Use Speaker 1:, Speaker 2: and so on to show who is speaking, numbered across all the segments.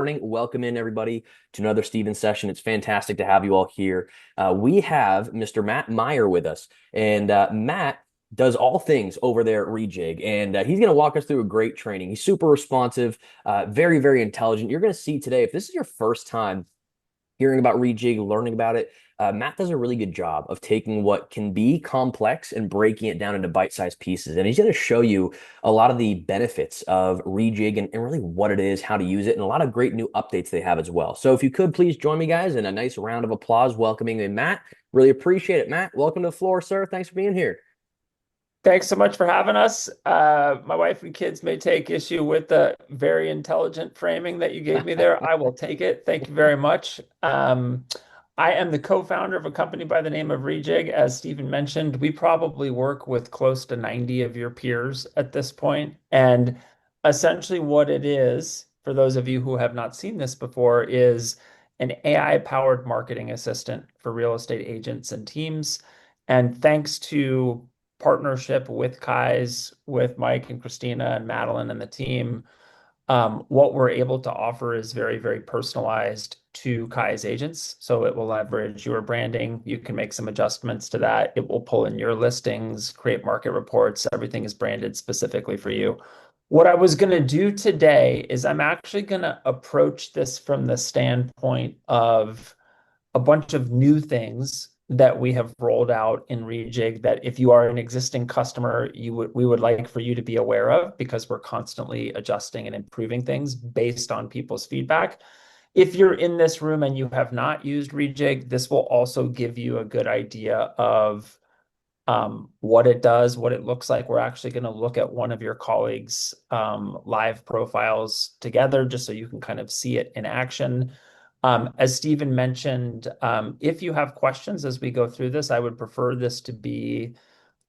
Speaker 1: Morning. Welcome in, everybody, to another Steven session. It's fantastic to have you all here. We have Mr. Matt Meyer with us, and Matt does all things over there at Rejig, and he's going to walk us through a great training. He's super responsive, very, very intelligent. You're going to see today, if this is your first time hearing about Rejig, learning about it. Matt does a really good job of taking what can be complex and breaking it down into bite-sized pieces. And he's going to show you a lot of the benefits of Rejig and really what it is, how to use it, and a lot of great new updates they have as well. So if you could please join me, guys, in a nice round of applause welcoming in Matt. Really appreciate it, Matt. Welcome to the floor, sir. Thanks for being here.
Speaker 2: Thanks so much for having us. My wife and kids may take issue with the very intelligent framing that you gave me there. I will take it. Thank you very much. I am the co-founder of a company by the name of Rejig. As Stephen mentioned, we probably work with close to 90 of your peers at this point. And essentially what it is, for those of you who have not seen this before, is an AI-powered marketing assistant for real estate agents and teams. And thanks to partnership with Kai's, with Mike and Christina and Madeline and the team, what we're able to offer is very, very personalized to Kai's agents. So it will leverage your branding. You can make some adjustments to that. It will pull in your listings, create market reports. Everything is branded specifically for you. What I was going to do today is I'm actually going to approach this from the standpoint of a bunch of new things that we have rolled out in Rejig that if you are an existing customer, we would like for you to be aware of because we're constantly adjusting and improving things based on people's feedback. If you're in this room and you have not used Rejig, this will also give you a good idea of what it does, what it looks like. We're actually going to look at one of your colleagues' live profiles together just so you can kind of see it in action. As Stephen mentioned, if you have questions as we go through this, I would prefer this to be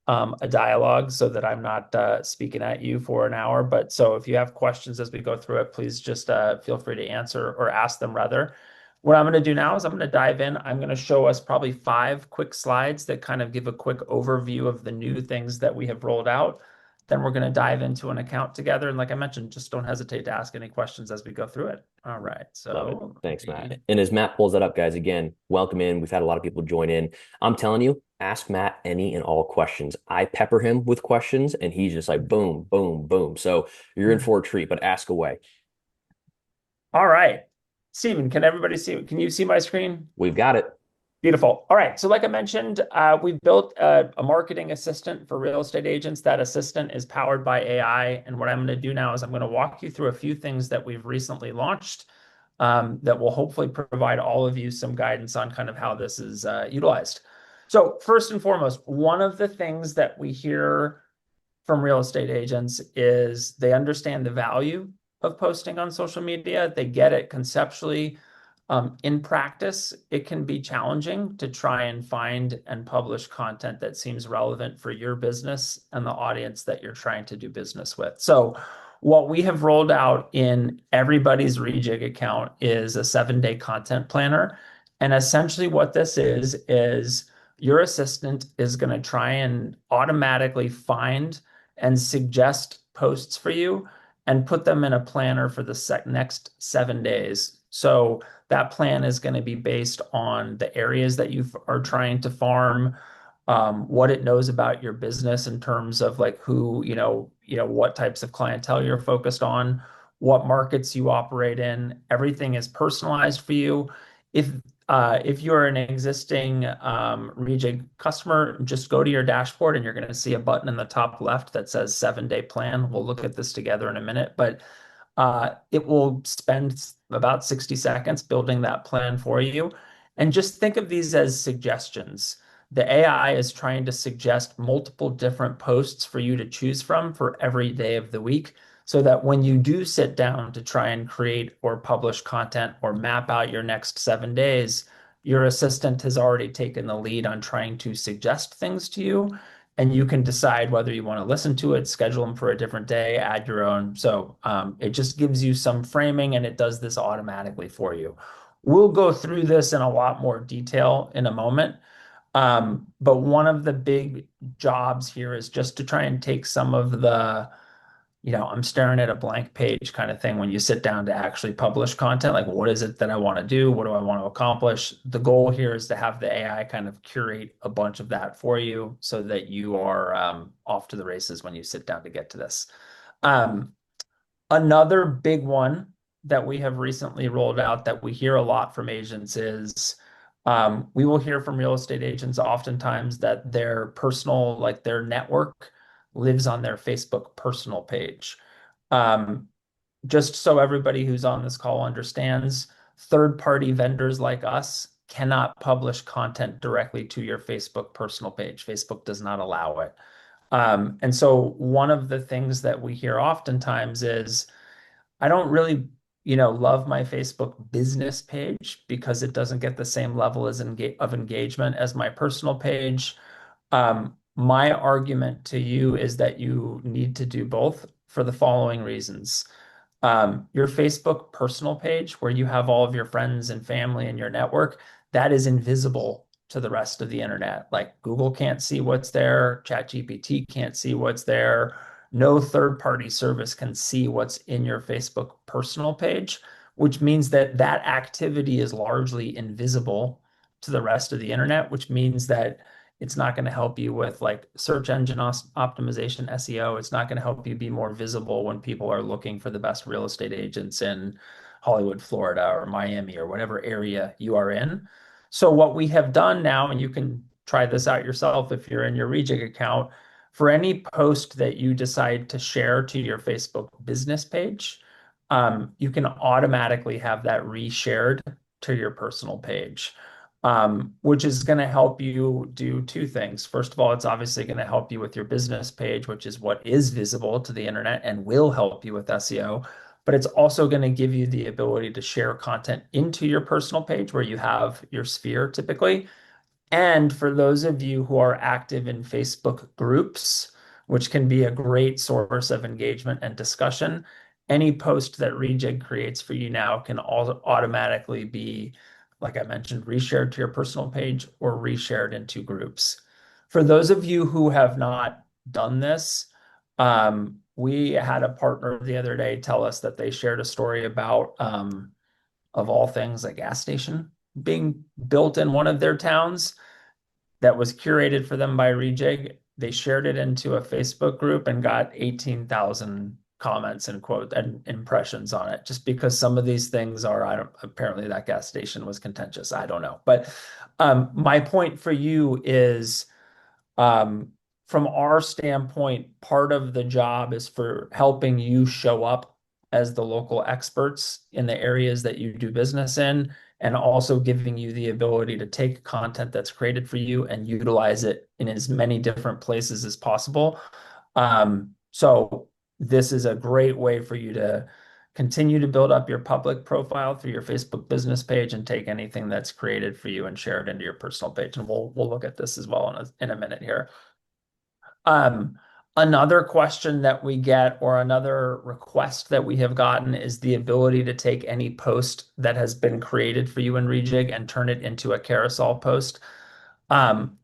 Speaker 2: a dialogue so that I'm not speaking at you for an hour. But so if you have questions as we go through it, please just feel free to answer or ask them rather. What I'm going to do now is I'm going to dive in. I'm going to show us probably 5 quick slides that kind of give a quick overview of the new things that we have rolled out. Then we're going to dive into an account together. And like I mentioned, just don't hesitate to ask any questions as we go through it. All right.
Speaker 1: Love it.
Speaker 2: So
Speaker 1: Thanks, Matt. And as Matt pulls that up, guys, again, welcome in. We've had a lot of people join in. I'm telling you, ask Matt any and all questions. I pepper him with questions, and he's just like boom, boom, boom. So you're in for a treat, but ask away.
Speaker 2: all right. Stephen, can everybody see? Can you see my screen?
Speaker 1: We've got it.
Speaker 2: Beautiful. All right. So like I mentioned, we've built a marketing assistant for real estate agents. That assistant is powered by AI. And what I'm going to do now is I'm going to walk you through a few things that we've recently launched that will hopefully provide all of you some guidance on kind of how this is utilized. So first and foremost, one of the things that we hear from real estate agents is they understand the value of posting on social media. They get it conceptually. In practice, it can be challenging to try and find and publish content that seems relevant for your business and the audience that you're trying to do business with. So what we have rolled out in everybody's Rejig account is a 7-day content planner. And essentially what this is your assistant is going to try and automatically find and suggest posts for you and put them in a planner for the next 7 days. So that plan is going to be based on the areas that you are trying to farm, what it knows about your business in terms of like who, what types of clientele you're focused on, what markets you operate in. Everything is personalized for you. If you're an existing Rejig customer, just go to your dashboard and you're going to see a button in the top left that says 7-day plan. We'll look at this together in a minute, but it will spend about 60 seconds building that plan for you. And just think of these as suggestions. The AI is trying to suggest multiple different posts for you to choose from for every day of the week so that when you do sit down to try and create or publish content or map out your next 7 days, your assistant has already taken the lead on trying to suggest things to you and you can decide whether you want to listen to it, schedule them for a different day, add your own. So it just gives you some framing and it does this automatically for you. We'll go through this in a lot more detail in a moment. But one of the big jobs here is just to try and take some of the I'm staring at a blank page kind of thing when you sit down to actually publish content. Like, what is it that I want to do? What do I want to accomplish? The goal here is to have the AI kind of curate a bunch of that for you so that you are off to the races when you sit down to get to this. Um, Another big one that we have recently rolled out that we hear a lot from agents is we will hear from real estate agents oftentimes that their personal, like their network, lives on their Facebook personal page. Um, just so everybody who's on this call understands, third-party vendors like us cannot publish content directly to your Facebook personal page. Facebook does not allow it. And so one of the things that we hear oftentimes is, I don't really, love my Facebook business page because it doesn't get the same level of engagement as my personal page. My argument to you is that you need to do both for the following reasons. Your Facebook personal page, where you have all of your friends and family and your network, that is invisible to the rest of the internet. Like Google can't see what's there, ChatGPT can't see what's there. No third-party service can see what's in your Facebook personal page, which means that that activity is largely invisible to the rest of the internet, which means that it's not going to help you with like search engine optimization, SEO. It's not going to help you be more visible when people are looking for the best real estate agents in Hollywood, Florida, or Miami, or whatever area you are in. So what we have done now, and you can try this out yourself if you're in your Rejig account, for any post that you decide to share to your Facebook business page, you can automatically have that reshared to your personal page, which is going to help you do two things. First of all, it's obviously going to help you with your business page, which is what is visible to the internet and will help you with SEO. But it's also going to give you the ability to share content into your personal page where you have your sphere typically. And for those of you who are active in Facebook groups, which can be a great source of engagement and discussion, any post that Rejig creates for you now can also automatically be, like I mentioned, reshared to your personal page or reshared into groups. For those of you who have not done this, we had a partner the other day tell us that they shared a story about, of all things, a gas station being built in one of their towns that was curated for them by Rejig. They shared it into a Facebook group and got 18,000 comments and quote and impressions on it, just because some of these things are, I don't, apparently that gas station was contentious. I don't know. But my point for you is, um, from our standpoint, part of the job is for helping you show up as the local experts in the areas that you do business in, and also giving you the ability to take content that's created for you and utilize it in as many different places as possible. So this is a great way for you to continue to build up your public profile through your Facebook business page and take anything that's created for you and share it into your personal page. And we'll look at this as well in a minute here. Um, Another question that we get, or another request that we have gotten, is the ability to take any post that has been created for you in Rejig and turn it into a carousel post.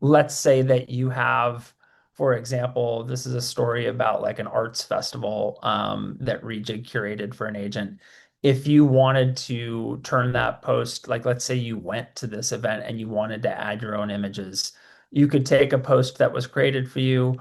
Speaker 2: Let's say that you have, for example, this is a story about like an arts festival that Rejig curated for an agent. If you wanted to turn that post, like let's say you went to this event and you wanted to add your own images, you could take a post that was created for you.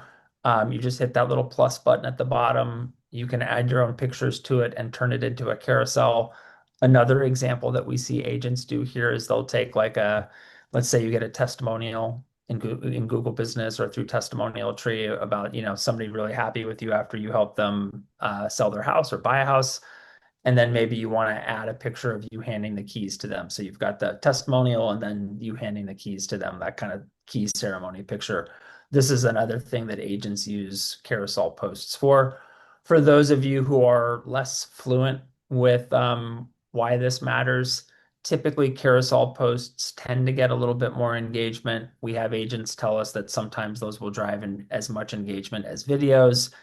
Speaker 2: You just hit that little plus button at the bottom. You can add your own pictures to it and turn it into a carousel. Another example that we see agents do here is they'll take like a, let's say you get a testimonial in Google Business or through Testimonial Tree about, somebody really happy with you after you help them sell their house or buy a house. And then maybe you want to add a picture of you handing the keys to them. So you've got the testimonial and then you handing the keys to them, that kind of keys ceremony picture. This is another thing that agents use carousel posts for. For those of you who are less fluent with why this matters, typically carousel posts tend to get a little bit more engagement. We have agents tell us that sometimes those will drive in as much engagement as videos,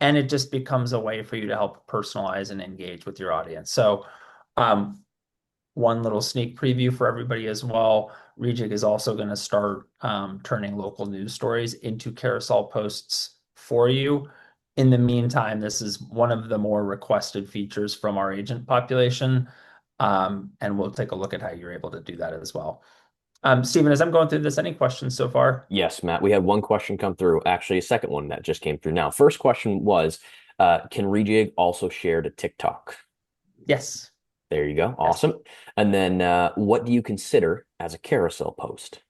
Speaker 2: and it just becomes a way for you to help personalize and engage with your audience. So, one little sneak preview for everybody as well. Rejig is also going to start turning local news stories into carousel posts for you. in the meantime, this is one of the more requested features from our agent population. And we'll take a look at how you're able to do that as well. Stephen, as I'm going through this, any questions so far?
Speaker 1: Yes, Matt, we had one question come through, actually a second one that just came through now. First question was, can Rejig also share to TikTok?
Speaker 2: Yes.
Speaker 1: There you go.
Speaker 2: Yes.
Speaker 1: Awesome. And then what do you consider as a carousel post?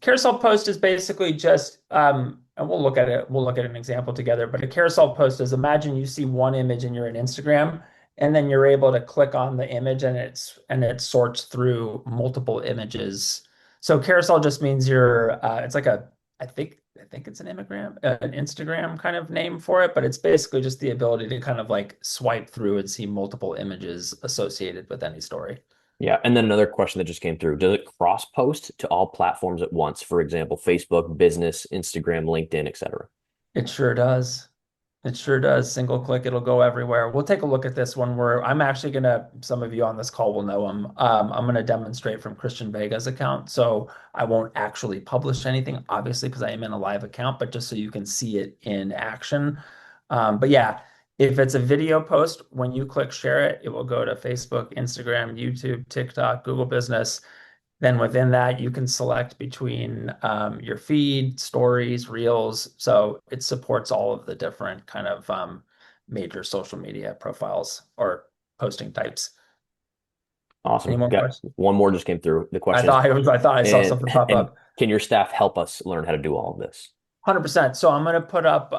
Speaker 2: Carousel post is basically just, and we'll look at it, we'll look at an example together, but a carousel post is, imagine you see one image and you're in Instagram, and then you're able to click on the image and it sorts through multiple images. So carousel just means it's like I think it's an Instagram kind of name for it, but it's basically just the ability to kind of like swipe through and see multiple images associated with any story.
Speaker 1: Yeah. And then another question that just came through. Does it cross post to all platforms at once? For example, Facebook, business, Instagram, LinkedIn, etc.
Speaker 2: It sure does. It sure does. Single click, it'll go everywhere. We'll take a look at this one where I'm actually gonna, some of you on this call will know him. I'm gonna demonstrate from Christian Vega's account. So I won't actually publish anything, obviously, because I am in a live account, but just so you can see it in action. But yeah, if it's a video post, when you click share it, it will go to Facebook, Instagram, YouTube, TikTok, Google Business. Then within that, you can select between your feed, stories, reels. So it supports all of the different kind of major social media profiles or posting types. Any
Speaker 1: Awesome.
Speaker 2: more
Speaker 1: Got
Speaker 2: questions?
Speaker 1: one more just came through. The question is,
Speaker 2: I thought I saw
Speaker 1: and
Speaker 2: something pop
Speaker 1: and
Speaker 2: up.
Speaker 1: can your staff help us learn how to do all of this?
Speaker 2: 100%. So I'm going to put up,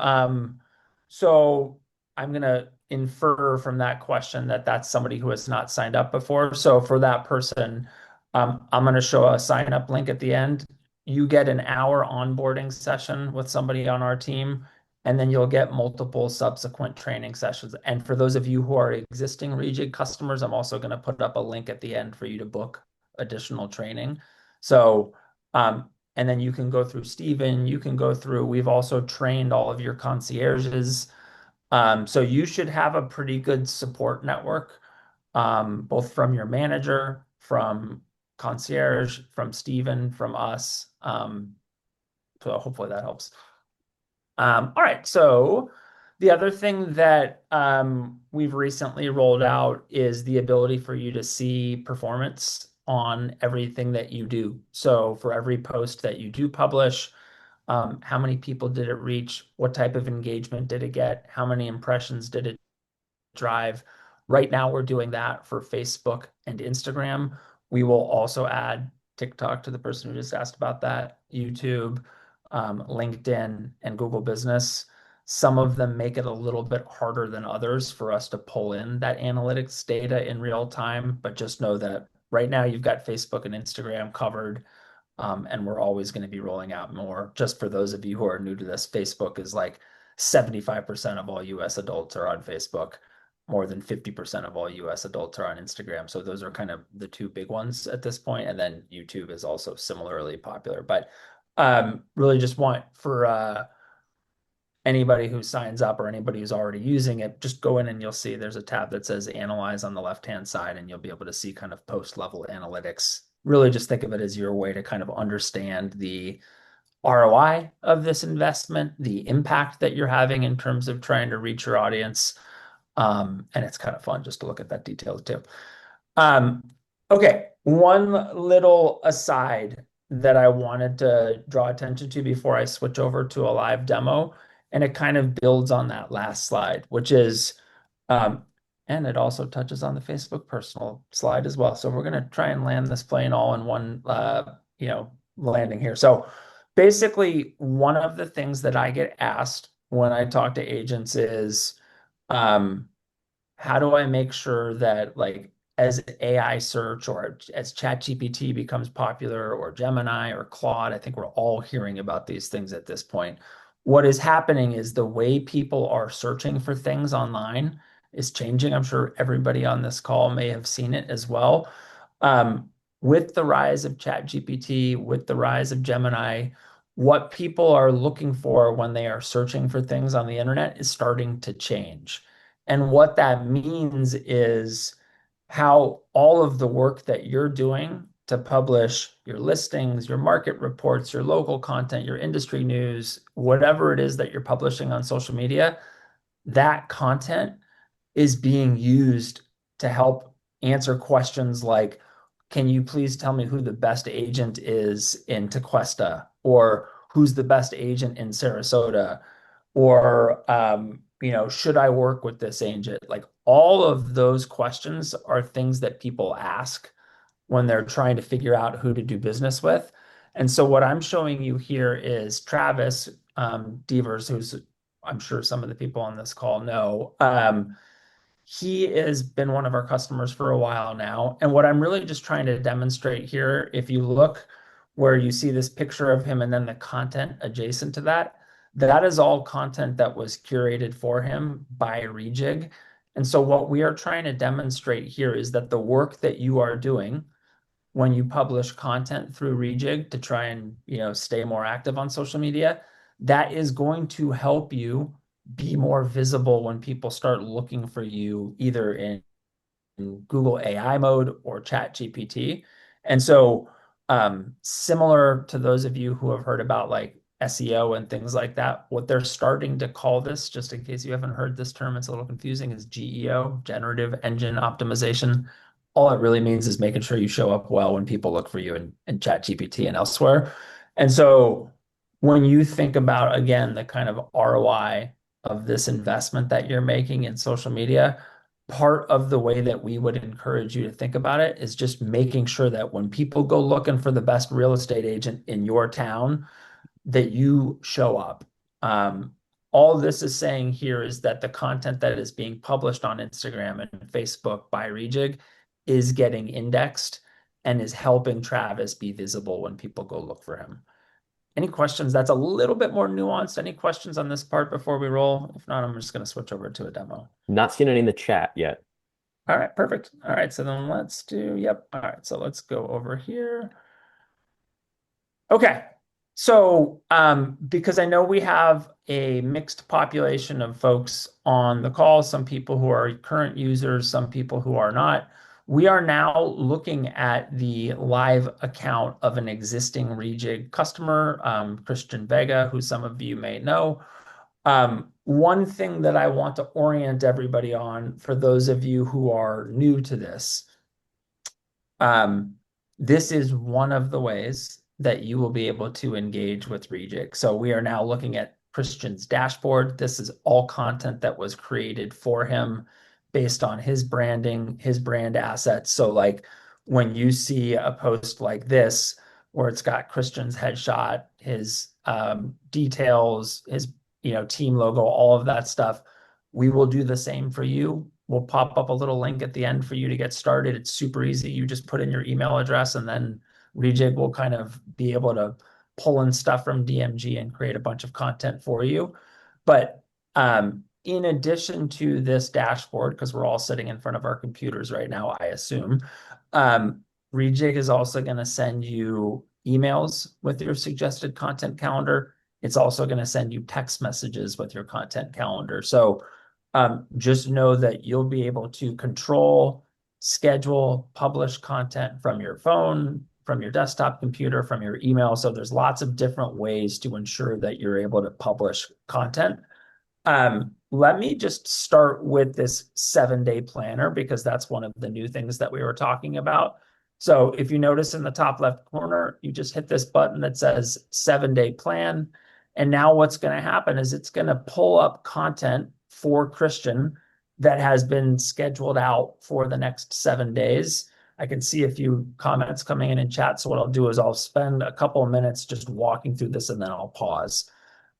Speaker 2: so I'm going to infer from that question that that's somebody who has not signed up before. So for that person, I'm going to show a sign up link at the end. You get an hour onboarding session with somebody on our team, and then you'll get multiple subsequent training sessions. And for those of you who are existing Rejig customers, I'm also going to put up a link at the end for you to book additional training. So, and then you can go through Steven, you can go through, we've also trained all of your concierges. So you should have a pretty good support network, both from your manager, from concierge, from Steven, from us. So hopefully that helps. All right, so the other thing that we've recently rolled out is the ability for you to see performance on everything that you do. So for every post that you do publish, how many people did it reach? What type of engagement did it get? How many impressions did it drive? Right now, we're doing that for Facebook and Instagram. We will also add TikTok to the person who just asked about that, YouTube, LinkedIn, and Google Business. Some of them make it a little bit harder than others for us to pull in that analytics data in real time, but just know that right now you've got Facebook and Instagram covered. And we're always going to be rolling out more. Just for those of you who are new to this, Facebook is like 75% of all US adults are on Facebook. More than 50% of all US adults are on Instagram. So those are kind of the two big ones at this point. And then YouTube is also similarly popular. But really just want for anybody who signs up or anybody who's already using it, just go in and you'll see there's a tab that says analyze on the left-hand side, and you'll be able to see kind of post-level analytics. Really just think of it as your way to kind of understand the ROI of this investment, the impact that you're having in terms of trying to reach your audience. And it's kind of fun just to look at that detail too. Um, okay, one little aside that I wanted to draw attention to before I switch over to a live demo, and it kind of builds on that last slide, which is, and it also touches on the Facebook personal slide as well. So we're going to try and land this plane all in one, landing here. So basically, one of the things that I get asked when I talk to agents is, how do I make sure that like as AI search or as ChatGPT becomes popular or Gemini or Claude, I think we're all hearing about these things at this point. What is happening is the way people are searching for things online is changing. I'm sure everybody on this call may have seen it as well. With the rise of ChatGPT, with the rise of Gemini, what people are looking for when they are searching for things on the internet is starting to change. And what that means is how all of the work that you're doing to publish your listings, your market reports, your local content, your industry news, whatever it is that you're publishing on social media, that content is being used to help answer questions like, can you please tell me who the best agent is in Tequesta? Or who's the best agent in Sarasota? Or, should I work with this agent? Like all of those questions are things that people ask when they're trying to figure out who to do business with. And so what I'm showing you here is Travis Devers, who's I'm sure some of the people on this call know. He has been one of our customers for a while now. And what I'm really just trying to demonstrate here, if you look where you see this picture of him and then the content adjacent to that, that is all content that was curated for him by Rejig. And so what we are trying to demonstrate here is that the work that you are doing when you publish content through Rejig to try and, stay more active on social media, that is going to help you be more visible when people start looking for you either in Google AI mode or Chat GPT. And so, similar to those of you who have heard about like SEO and things like that, what they're starting to call this, just in case you haven't heard this term, it's a little confusing, is GEO, Generative Engine Optimization. All it really means is making sure you show up well when people look for you in Chat GPT and elsewhere. And so when you think about, again, the kind of ROI of this investment that you're making in social media, part of the way that we would encourage you to think about it is just making sure that when people go looking for the best real estate agent in your town, that you show up. All this is saying here is that the content that is being published on Instagram and Facebook by Rejig is getting indexed and is helping Travis be visible when people go look for him. Any questions? That's a little bit more nuanced. Any questions on this part before we roll? If not, I'm just going to switch over to a demo.
Speaker 1: Not seen any in the chat yet.
Speaker 2: All right, perfect. All right, so then let's do, yep. All right, so let's go over here. Okay, so because I know we have a mixed population of folks on the call, some people who are current users, some people who are not, we are now looking at the live account of an existing Rejig customer, Christian Vega, who some of you may know. One thing that I want to orient everybody on for those of you who are new to this, this is one of the ways that you will be able to engage with Rejig. So we are now looking at Christian's dashboard. This is all content that was created for him based on his branding, his brand assets. So like when you see a post like this, where it's got Christian's headshot, his details, his team logo, all of that stuff, we will do the same for you. We'll pop up a little link at the end for you to get started. It's super easy. You just put in your email address and then Rejig will kind of be able to pull in stuff from DMG and create a bunch of content for you. But in addition to this dashboard, because we're all sitting in front of our computers right now, I assume, Rejig is also going to send you emails with your suggested content calendar. It's also going to send you text messages with your content calendar. So just know that you'll be able to control, schedule, publish content from your phone, from your desktop computer, from your email. So there's lots of different ways to ensure that you're able to publish content. Let me just start with this 7-day planner because that's one of the new things that we were talking about. So if you notice in the top left corner, you just hit this button that says 7-day plan. And now what's going to happen is it's going to pull up content for Christian that has been scheduled out for the next 7 days. I can see a few comments coming in chat. So what I'll do is I'll spend a couple of minutes just walking through this and then I'll pause.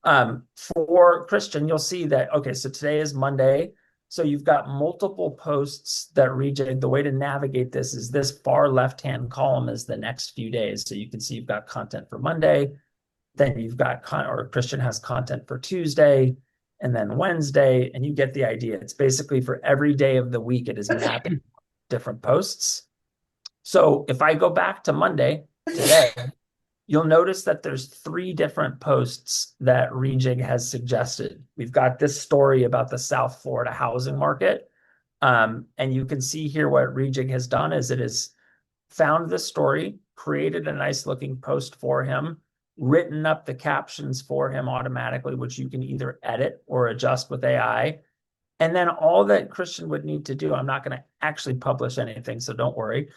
Speaker 2: For Christian, you'll see that, okay, so today is Monday. So you've got multiple posts that Rejig. The way to navigate this is this far left-hand column is the next few days. So you can see you've got content for Monday, then you've got, or Christian has content for Tuesday, and then Wednesday, and you get the idea. It's basically for every day of the week, it is mapping different posts. So if I go back to Monday, today, you'll notice that there's 3 different posts that Rejig has suggested. We've got this story about the South Florida housing market. And you can see here what Rejig has done is it has found this story, created a nice looking post for him, written up the captions for him automatically, which you can either edit or adjust with AI. And then all that Christian would need to do, I'm not going to actually publish anything, so don't worry.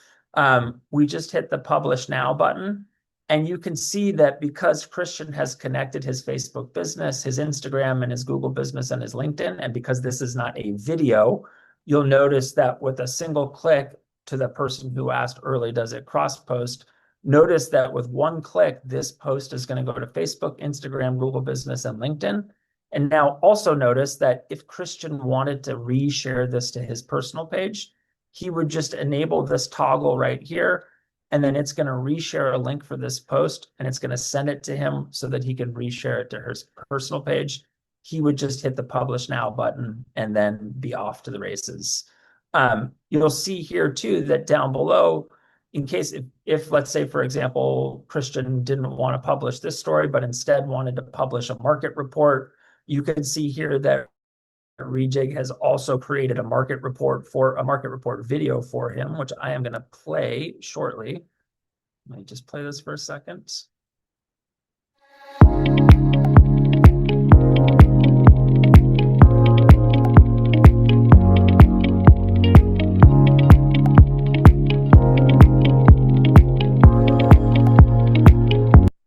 Speaker 2: We just hit the publish now button. And you can see that because Christian has connected his Facebook business, his Instagram, and his Google business and his LinkedIn, and because this is not a video, you'll notice that with a single click to the person who asked early, does it cross post? Notice that with one click, this post is going to go to Facebook, Instagram, Google business, and LinkedIn. And now also notice that if Christian wanted to reshare this to his personal page, he would just enable this toggle right here, and then it's going to reshare a link for this post, and it's going to send it to him so that he can reshare it to his personal page. He would just hit the publish now button and then be off to the races. You'll see here too that down below, in case if let's say, for example, Christian didn't want to publish this story, but instead wanted to publish a market report, you can see here that Rejig has also created a market report video for him, which I am going to play shortly. Let me just play this for a second.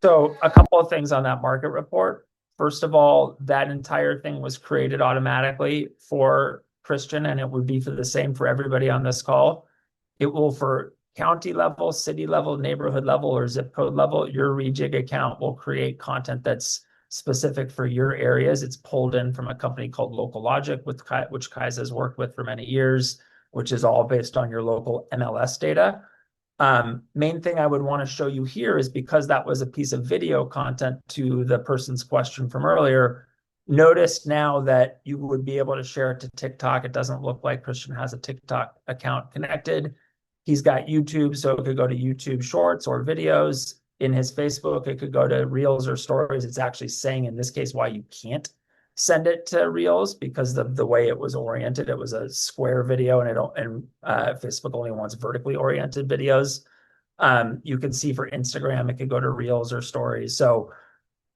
Speaker 2: So a couple of things on that market report. First of all, that entire thing was created automatically for Christian, and it would be for the same for everybody on this call. It will, for county level, city level, neighborhood level, or zip code level, your Rejig account will create content that's specific for your areas. It's pulled in from a company called Local Logic, which Kai's has worked with for many years, which is all based on your local MLS data. Main thing I would want to show you here is, because that was a piece of video content to the person's question from earlier, notice now that you would be able to share it to TikTok. It doesn't look like Christian has a TikTok account connected. He's got YouTube, so it could go to YouTube Shorts or videos. In his Facebook, it could go to Reels or Stories. It's actually saying in this case why you can't send it to Reels, because of the way it was oriented. It was a square video, and Facebook only wants vertically oriented videos. You can see for Instagram, it could go to Reels or Stories. So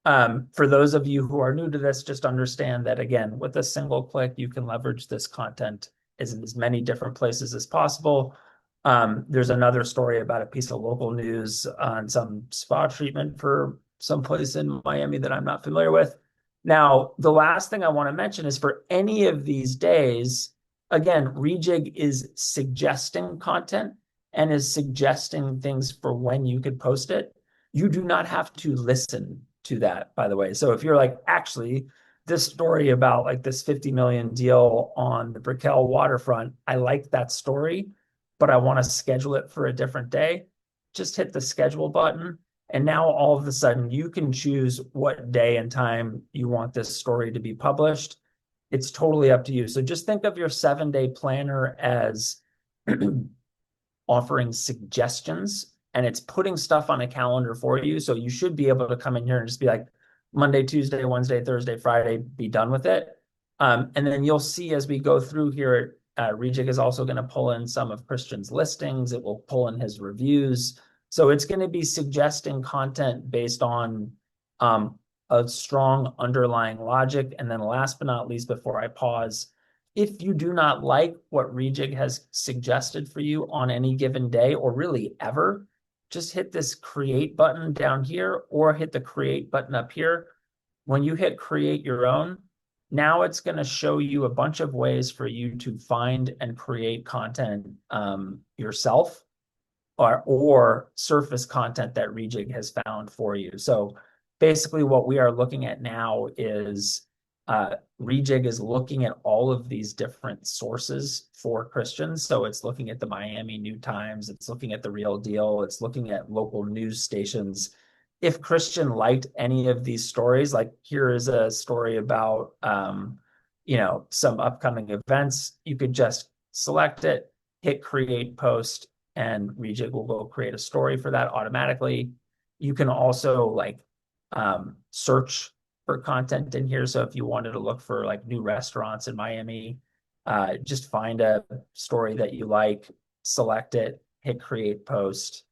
Speaker 2: for those of you who are new to this, just understand that, again, with a single click, you can leverage this content in as many different places as possible. There's another story about a piece of local news on some spa treatment for some place in Miami that I'm not familiar with. Now, the last thing I want to mention is, for any of these days, again, Rejig is suggesting content and is suggesting things for when you could post it. You do not have to listen to that, by the way. So if you're like, actually, this story about like this 50 million deal on the Brickell waterfront, I like that story, but I want to schedule it for a different day, just hit the schedule button. And now all of a sudden you can choose what day and time you want this story to be published. It's totally up to you. So just think of your 7-day planner as offering suggestions, and it's putting stuff on a calendar for you. So you should be able to come in here and just be like, Monday, Tuesday, Wednesday, Thursday, Friday, be done with it. And then you'll see as we go through here, Rejig is also going to pull in some of Christian's listings. It will pull in his reviews. So it's going to be suggesting content based on a strong underlying logic. And then last but not least, before I pause, if you do not like what Rejig has suggested for you on any given day, or really ever, just hit this create button down here or hit the create button up here. When you hit create your own, now it's going to show you a bunch of ways for you to find and create content yourself, or surface content that Rejig has found for you. So basically what we are looking at now is Rejig is looking at all of these different sources for Christians. So it's looking at the Miami New Times, it's looking at the Real Deal, it's looking at local news stations. If Christian liked any of these stories, like here is a story about some upcoming events, you could just select it, hit create post, and Rejig will go create a story for that automatically. You can also search for content in here. So if you wanted to look for like new restaurants in Miami, just find a story that you like, select it, hit create post,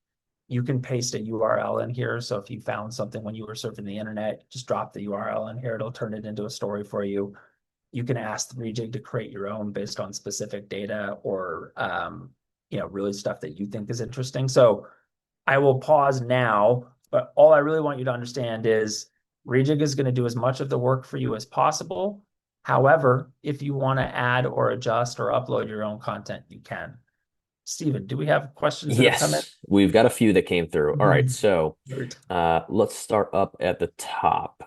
Speaker 2: You can paste a URL in here. So if you found something when you were surfing the internet, just drop the URL in here. It'll turn it into a story for you. You can ask the Rejig to create your own based on specific data or really stuff that you think is interesting. So I will pause now, but all I really want you to understand is Rejig is going to do as much of the work for you as possible. However, if you want to add or adjust or upload your own content, you can. Steven, do we have questions that have come in?
Speaker 1: Yes, we've got a few that came through. All right, so
Speaker 2: Great.
Speaker 1: let's start up at the top.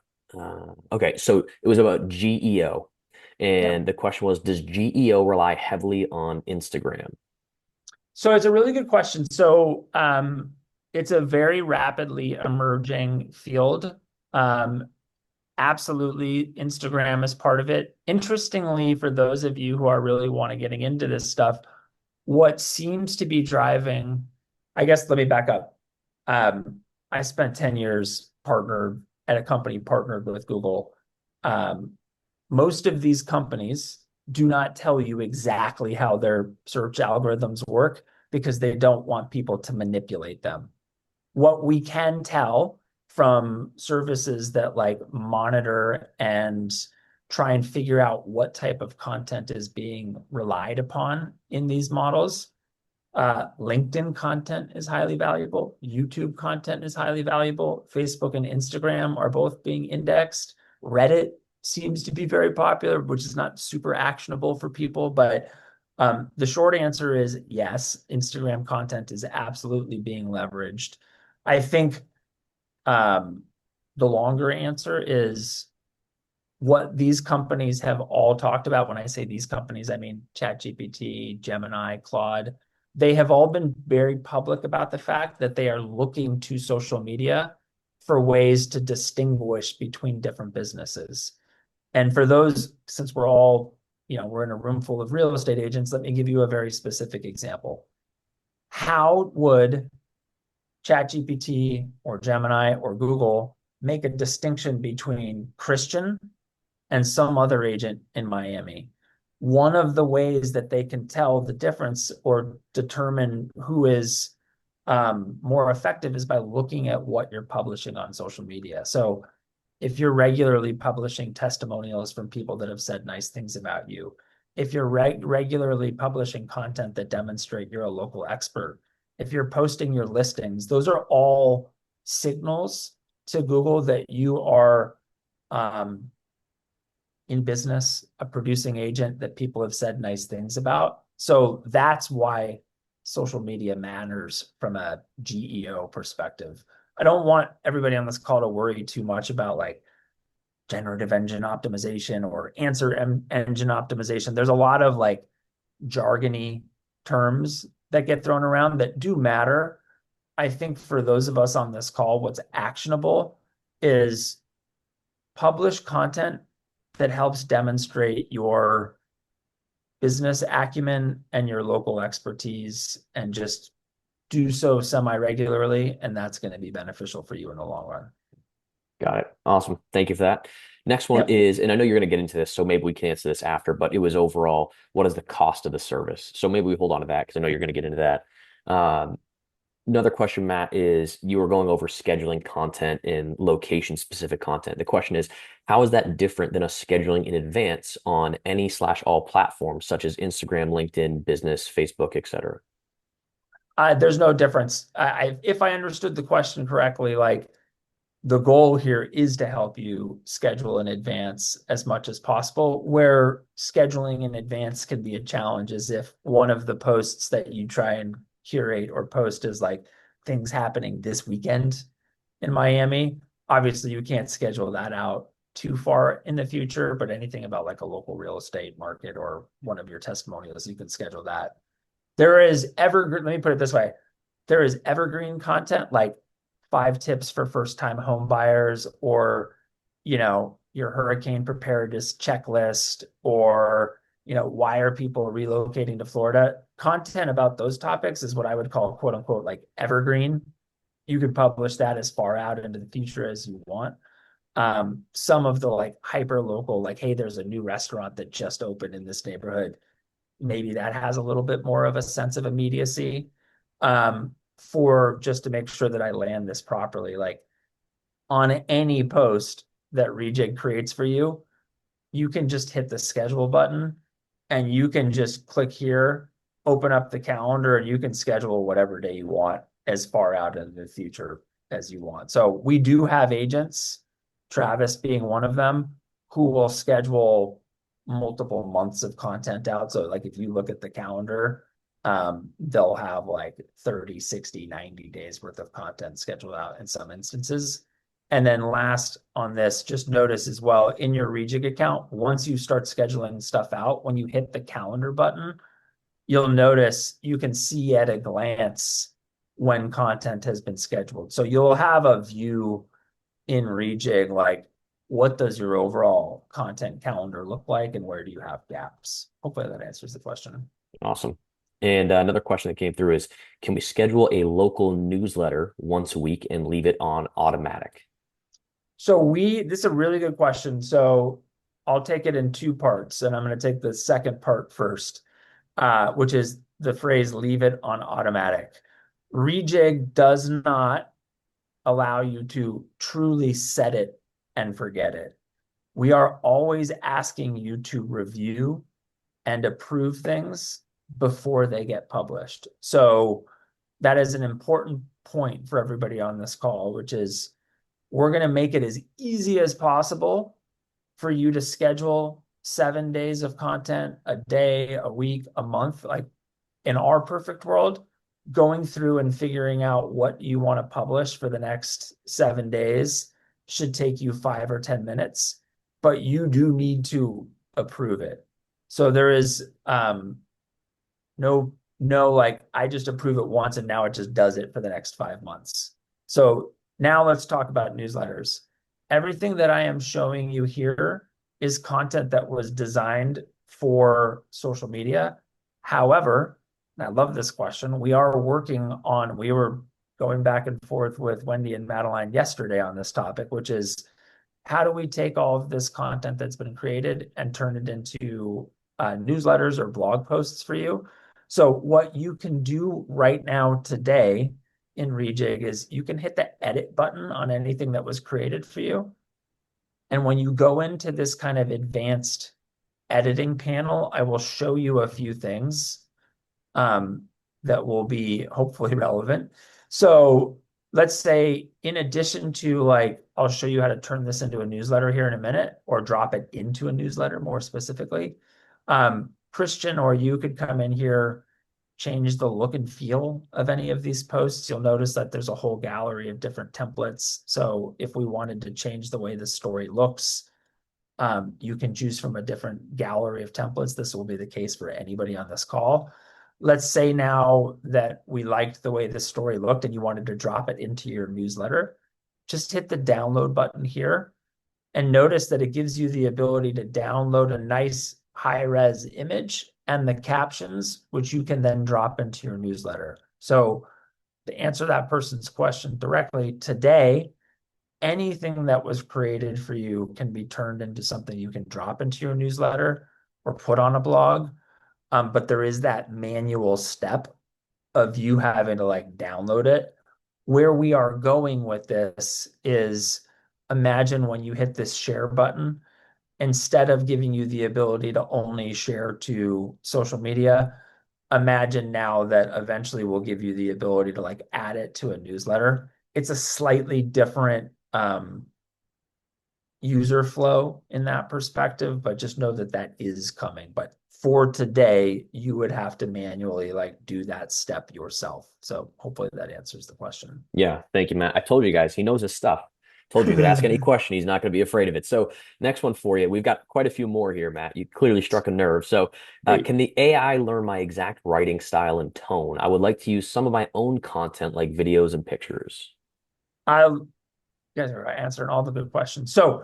Speaker 1: Okay, so it was about GEO,
Speaker 2: Yeah.
Speaker 1: and the question was, does GEO rely heavily on Instagram?
Speaker 2: So it's a really good question. So it's a very rapidly emerging field. Um, Absolutely, Instagram is part of it. Interestingly, for those of you who are really want to getting into this stuff, what seems to be driving, I guess, let me back up. I spent 10 years partnered at a company partnered with Google. Um, Most of these companies do not tell you exactly how their search algorithms work because they don't want people to manipulate them. What we can tell from services that like monitor and try and figure out what type of content is being relied upon in these models. LinkedIn content is highly valuable. YouTube content is highly valuable. Facebook and Instagram are both being indexed. Reddit seems to be very popular, which is not super actionable for people. But the short answer is yes, Instagram content is absolutely being leveraged. I think um, the longer answer is what these companies have all talked about. When I say these companies, I mean ChatGPT, Gemini, Claude. They have all been very public about the fact that they are looking to social media for ways to distinguish between different businesses. And for those, since we're in a room full of real estate agents, let me give you a very specific example. How would ChatGPT or Gemini or Google make a distinction between Christian and some other agent in Miami? One of the ways that they can tell the difference or determine who is more effective is by looking at what you're publishing on social media. So if you're regularly publishing testimonials from people that have said nice things about you, if you're regularly publishing content that demonstrate you're a local expert, if you're posting your listings, those are all signals to Google that you are um, in business, a producing agent that people have said nice things about. So that's why social media matters from a GEO perspective. I don't want everybody on this call to worry too much about like generative engine optimization or answer engine optimization. There's a lot of like jargony terms that get thrown around that do matter. I think for those of us on this call, what's actionable is publish content that helps demonstrate your business acumen and your local expertise and just do so semi-regularly, and that's going to be beneficial for you in the long run.
Speaker 1: Got it. Awesome. Thank you for that. Next one
Speaker 2: Yep.
Speaker 1: is, and I know you're going to get into this, so maybe we can answer this after, but it was overall, what is the cost of the service? So maybe we hold on to that because I know you're going to get into that. Another question, Matt, is you were going over scheduling content and location specific content. The question is, how is that different than us scheduling in advance on any slash all platforms such as Instagram, LinkedIn, business, Facebook, etc.?
Speaker 2: There's no difference. If I understood the question correctly, like the goal here is to help you schedule in advance as much as possible. Where scheduling in advance can be a challenge is if one of the posts that you try and curate or post is like things happening this weekend in Miami. Obviously, you can't schedule that out too far in the future, but anything about like a local real estate market or one of your testimonials, you can schedule that. There is evergreen, let me put it this way. There is evergreen content like 5 tips for first-time home buyers or, your hurricane preparedness checklist or, why are people relocating to Florida? Content about those topics is what I would call quote unquote like evergreen. You could publish that as far out into the future as you want. Some of the like hyper local, like, hey, there's a new restaurant that just opened in this neighborhood. Maybe that has a little bit more of a sense of immediacy. for just to make sure that I land this properly, like on any post that Rejig creates for you, you can just hit the schedule button and you can just click here, open up the calendar, and you can schedule whatever day you want as far out into the future as you want. So we do have agents, Travis being one of them, who will schedule multiple months of content out. So like if you look at the calendar, they'll have like 30, 60, 90 days worth of content scheduled out in some instances. And then last on this, just notice as well in your Rejig account, once you start scheduling stuff out, when you hit the calendar button, you'll notice you can see at a glance when content has been scheduled. So you'll have a view in Rejig, like what does your overall content calendar look like and where do you have gaps? Hopefully that answers the question.
Speaker 1: Awesome. And another question that came through is, can we schedule a local newsletter once a week and leave it on automatic?
Speaker 2: So this is a really good question. So I'll take it in two parts, and I'm going to take the second part first, which is the phrase leave it on automatic. Rejig does not allow you to truly set it and forget it. We are always asking you to review and approve things before they get published. So that is an important point for everybody on this call, which is we're going to make it as easy as possible for you to schedule 7 days of content, a day, a week, a month. Like in our perfect world, going through and figuring out what you want to publish for the next 7 days should take you 5 or 10 minutes, but you do need to approve it. So there is no like I just approve it once and now it just does it for the next 5 months. So now let's talk about newsletters. Everything that I am showing you here is content that was designed for social media. However, and I love this question, we were going back and forth with Wendy and Madeline yesterday on this topic, which is how do we take all of this content that's been created and turn it into newsletters or blog posts for you? So what you can do right now today in Rejig is you can hit the edit button on anything that was created for you. And when you go into this kind of advanced editing panel, I will show you a few things that will be hopefully relevant. So let's say in addition to like, I'll show you how to turn this into a newsletter here in a minute or drop it into a newsletter more specifically. Christian or you could come in here, change the look and feel of any of these posts. You'll notice that there's a whole gallery of different templates. So if we wanted to change the way the story looks, you can choose from a different gallery of templates. This will be the case for anybody on this call. Let's say now that we liked the way this story looked and you wanted to drop it into your newsletter, just hit the download button here and notice that it gives you the ability to download a nice high-res image and the captions, which you can then drop into your newsletter. So to answer that person's question directly, today, anything that was created for you can be turned into something you can drop into your newsletter or put on a blog. But there is that manual step of you having to like download it. Where we are going with this is imagine when you hit this share button, instead of giving you the ability to only share to social media, imagine now that eventually we'll give you the ability to like add it to a newsletter. It's a slightly different user flow in that perspective, but just know that that is coming. But for today, you would have to manually like do that step yourself. So hopefully that answers the question.
Speaker 1: Yeah, thank you, Matt. I told you guys, he knows his stuff. Told you could ask any question. He's not going to be afraid of it. So, next one for you. We've got quite a few more here, Matt. You clearly struck a nerve. So,
Speaker 2: Great.
Speaker 1: can the AI learn my exact writing style and tone? I would like to use some of my own content, like videos and pictures.
Speaker 2: You guys are answering all the good questions. So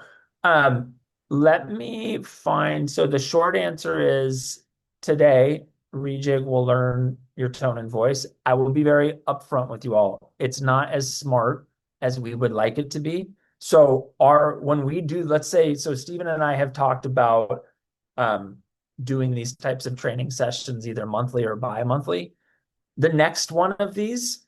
Speaker 2: let me find, so the short answer is today, Rejig will learn your tone and voice. I will be very upfront with you all. It's not as smart as we would like it to be. So when we do, let's say, so Stephen and I have talked about doing these types of training sessions either monthly or bi-monthly. The next one of these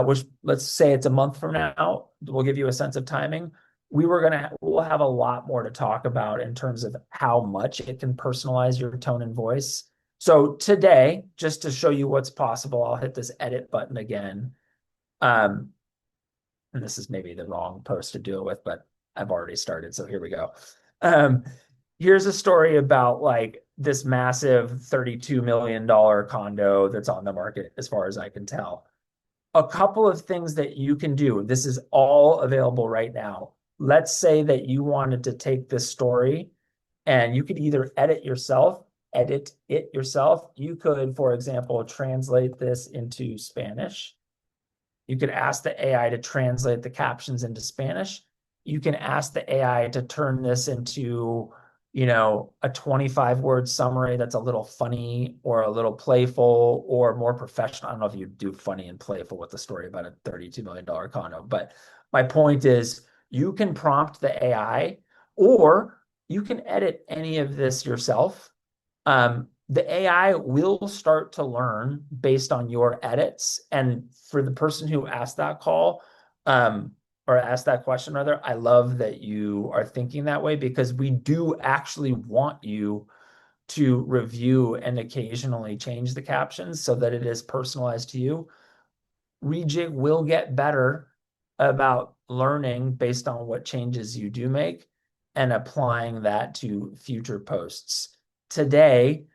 Speaker 2: which let's say it's a month from now, we'll give you a sense of timing. We'll have a lot more to talk about in terms of how much it can personalize your tone and voice. So today, just to show you what's possible, I'll hit this edit button again. Um, and this is maybe the wrong post to do it with, but I've already started, so here we go. Um, Here's a story about like this massive $32 million condo that's on the market, as far as I can tell. A couple of things that you can do. This is all available right now. Let's say that you wanted to take this story and you could either edit it yourself. You could, for example, translate this into Spanish. You could ask the AI to translate the captions into Spanish. You can ask the AI to turn this into, a 25-word summary that's a little funny or a little playful or more professional. I don't know if you do funny and playful with the story about a $32 million condo, but my point is you can prompt the AI or you can edit any of this yourself. The AI will start to learn based on your edits. And for the person who asked that call, or asked that question rather, I love that you are thinking that way because we do actually want you to review and occasionally change the captions so that it is personalized to you. Rejig will get better about learning based on what changes you do make and applying that to future posts. Today,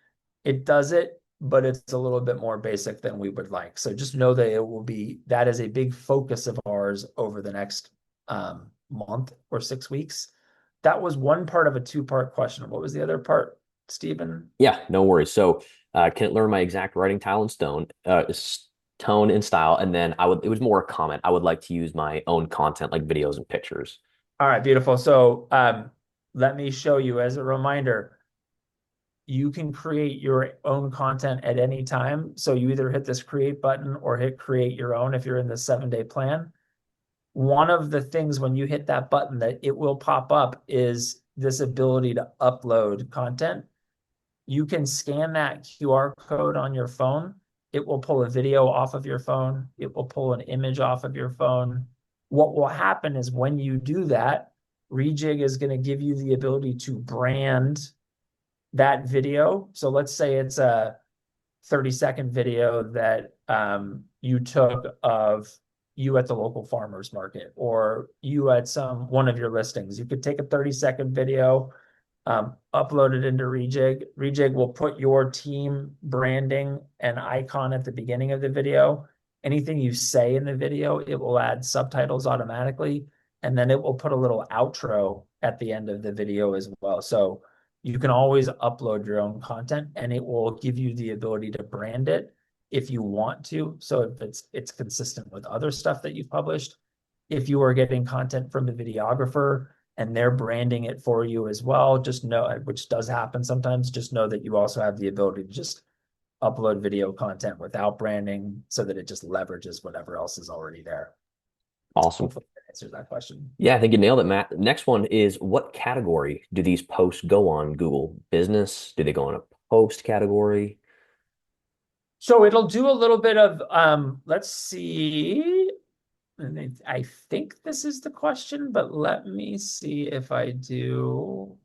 Speaker 2: it does it, but it's a little bit more basic than we would like. So just know that is a big focus of ours over the next month or 6 weeks. That was one part of a two-part question. What was the other part, Stephen?
Speaker 1: Yeah, no worries. So, can it learn my exact writing tone and style? And then it was more a comment. I would like to use my own content like videos and pictures.
Speaker 2: All right, beautiful. So let me show you as a reminder. You can create your own content at any time. So you either hit this create button or hit create your own if you're in the 7-day plan. One of the things when you hit that button that it will pop up is this ability to upload content. You can scan that QR code on your phone. It will pull a video off of your phone. It will pull an image off of your phone. What will happen is when you do that, Rejig is going to give you the ability to brand that video. So let's say it's a 30-second video that you took of you at the local farmers market or you at one of your listings. You could take a 30-second video, upload it into Rejig. Rejig will put your team branding and icon at the beginning of the video. Anything you say in the video, it will add subtitles automatically. And then it will put a little outro at the end of the video as well. So you can always upload your own content and it will give you the ability to brand it if you want to. So if it's consistent with other stuff that you've published, if you are getting content from the videographer and they're branding it for you as well, just know, which does happen sometimes, just know that you also have the ability to just upload video content without branding so that it just leverages whatever else is already there.
Speaker 1: Awesome.
Speaker 2: Hopefully that answers that question.
Speaker 1: Yeah, I think you nailed it, Matt. Next one is what category do these posts go on Google? Business? Do they go in a post category?
Speaker 2: So it'll do a little bit of, let's see. And I think this is the question, but let me see if I do.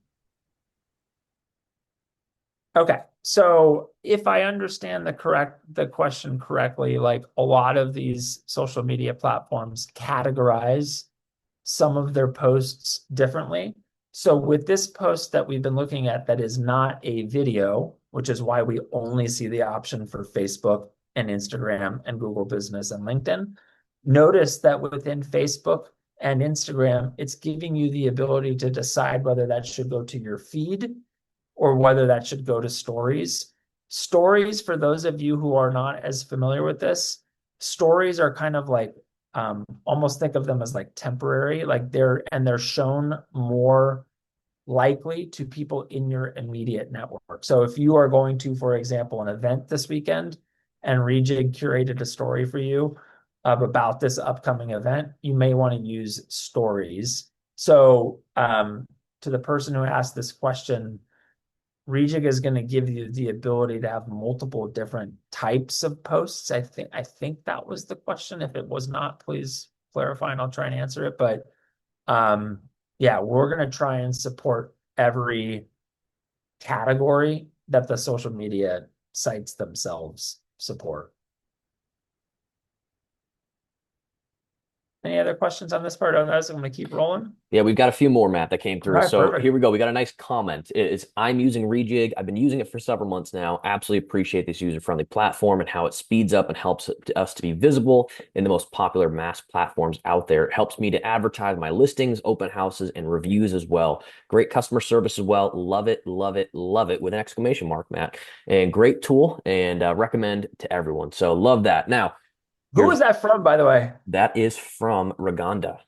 Speaker 2: Okay, so if I understand the question correctly, like a lot of these social media platforms categorize some of their posts differently. So with this post that we've been looking at that is not a video, which is why we only see the option for Facebook and Instagram and Google Business and LinkedIn. Notice that within Facebook and Instagram, it's giving you the ability to decide whether that should go to your feed or whether that should go to stories. Stories, for those of you who are not as familiar with this, stories are kind of like almost think of them as like temporary, like they're shown more likely to people in your immediate network. So if you are going to, for example, an event this weekend and Rejig curated a story for you about this upcoming event, you may want to use stories. So to the person who asked this question, Rejig is going to give you the ability to have multiple different types of posts. I think that was the question. If it was not, please clarify and I'll try and answer it. But um, yeah, we're going to try and support every category that the social media sites themselves support. Any other questions on this part? Otherwise, I'm going to keep rolling.
Speaker 1: Yeah, we've got a few more, Matt, that came
Speaker 2: All
Speaker 1: through.
Speaker 2: right,
Speaker 1: So here
Speaker 2: perfect.
Speaker 1: we go. We got a nice comment. It's I'm using Rejig. I've been using it for several months now. Absolutely appreciate this user-friendly platform and how it speeds up and helps us to be visible in the most popular mass platforms out there. It helps me to advertise my listings, open houses, and reviews as well. Great customer service as well. Love it, love it, love it with an exclamation mark, Matt. And great tool and recommend to everyone. So love that. Now,
Speaker 2: Who
Speaker 1: here's
Speaker 2: was that from, by the way?
Speaker 1: that is from Raganda.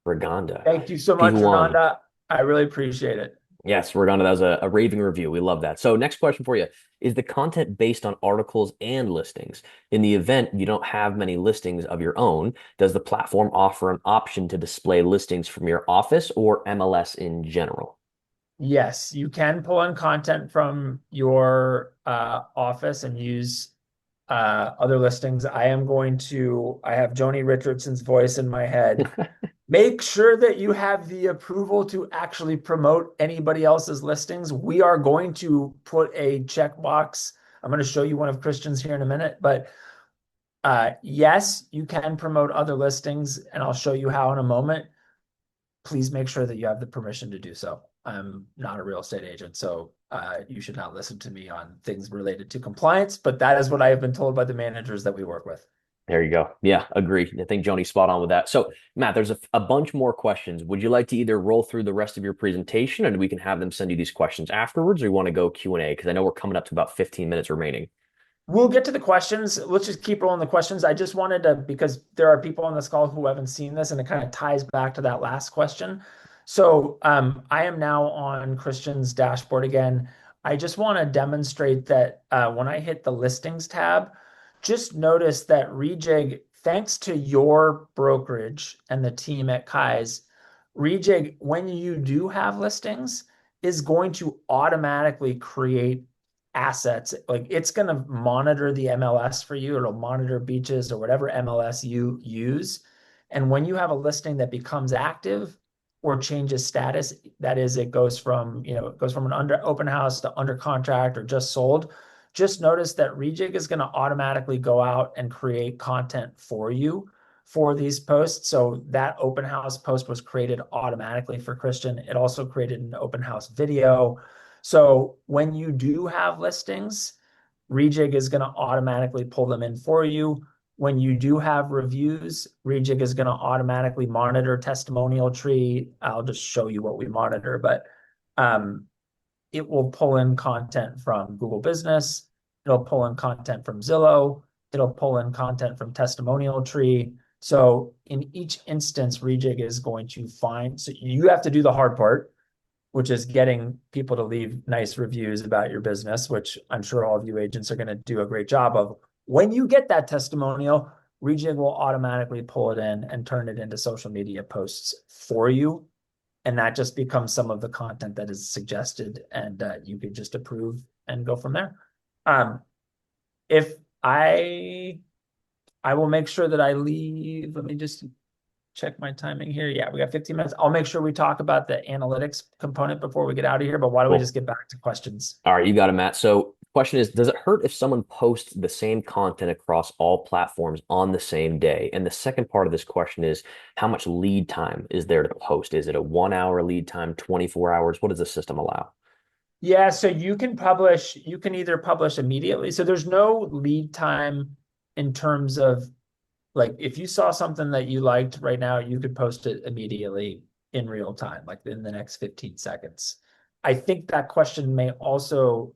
Speaker 1: Raganda.
Speaker 2: Thank you so much,
Speaker 1: P1.
Speaker 2: Renanda. I really appreciate it.
Speaker 1: Yes, we're gonna. That was a raving review. We love that. So, next question for you is the content based on articles and listings? In the event you don't have many listings of your own, does the platform offer an option to display listings from your office or MLS in general?
Speaker 2: Yes, you can pull in content from your office and use other listings. I have Joni Richardson's voice in my head. Make sure that you have the approval to actually promote anybody else's listings. We are going to put a checkbox. I'm going to show you one of Christian's here in a minute, but yes, you can promote other listings, and I'll show you how in a moment. Please make sure that you have the permission to do so. I'm not a real estate agent, so you should not listen to me on things related to compliance, but that is what I have been told by the managers that we work with.
Speaker 1: There you go. Yeah, agree. I think Joni's spot on with that. So, Matt, there's a bunch more questions. Would you like to either roll through the rest of your presentation and we can have them send you these questions afterwards, or you want to go Q&A? Because I know we're coming up to about 15 minutes remaining.
Speaker 2: We'll get to the questions. Let's just keep rolling the questions. I just wanted to, because there are people on this call who haven't seen this, and it kind of ties back to that last question. So I am now on Christian's dashboard again. I just want to demonstrate that when I hit the listings tab, just notice that Rejig, thanks to your brokerage and the team at Kai's, Rejig, when you do have listings, is going to automatically create assets. Like it's going to monitor the MLS for you. It'll monitor beaches or whatever MLS you use. And when you have a listing that becomes active or changes status, that is, it goes from, it goes from an under open house to under contract or just sold. Just notice that Rejig is going to automatically go out and create content for you for these posts. So that open house post was created automatically for Christian. It also created an open house video. So when you do have listings, Rejig is going to automatically pull them in for you. When you do have reviews, Rejig is going to automatically monitor testimonial tree. I'll just show you what we monitor, but it will pull in content from Google Business. It'll pull in content from Zillow. It'll pull in content from testimonial tree. So in each instance, Rejig is going to find, so you have to do the hard part, which is getting people to leave nice reviews about your business, which I'm sure all of you agents are going to do a great job of. When you get that testimonial, Rejig will automatically pull it in and turn it into social media posts for you. And that just becomes some of the content that is suggested, and you could just approve and go from there. Um, if I will make sure that I leave. Let me just check my timing here. Yeah, we got 15 minutes. I'll make sure we talk about the analytics component before we get out of here, but why don't we
Speaker 1: Cool.
Speaker 2: just get back to questions?
Speaker 1: All right, you got it, Matt. So, question is, does it hurt if someone posts the same content across all platforms on the same day? And the second part of this question is, how much lead time is there to post? Is it a 1 hour lead time, 24 hours? What does the system allow?
Speaker 2: Yeah, so you can either publish immediately. So there's no lead time in terms of, like, if you saw something that you liked right now, you could post it immediately in real time, like in the next 15 seconds. I think that question may also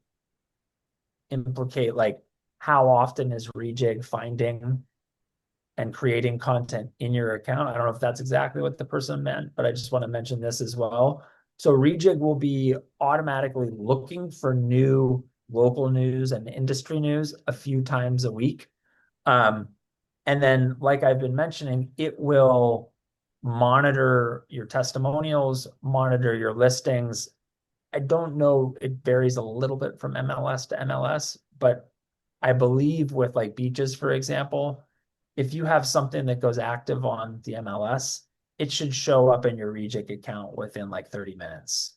Speaker 2: implicate, like, how often is Rejig finding and creating content in your account? I don't know if that's exactly what the person meant, but I just want to mention this as well. So Rejig will be automatically looking for new local news and industry news a few times a week. Um, and then, like I've been mentioning, it will monitor your testimonials, monitor your listings, I don't know, it varies a little bit from MLS to MLS, but I believe with like beaches, for example, if you have something that goes active on the MLS, it should show up in your Rejig account within like 30 minutes.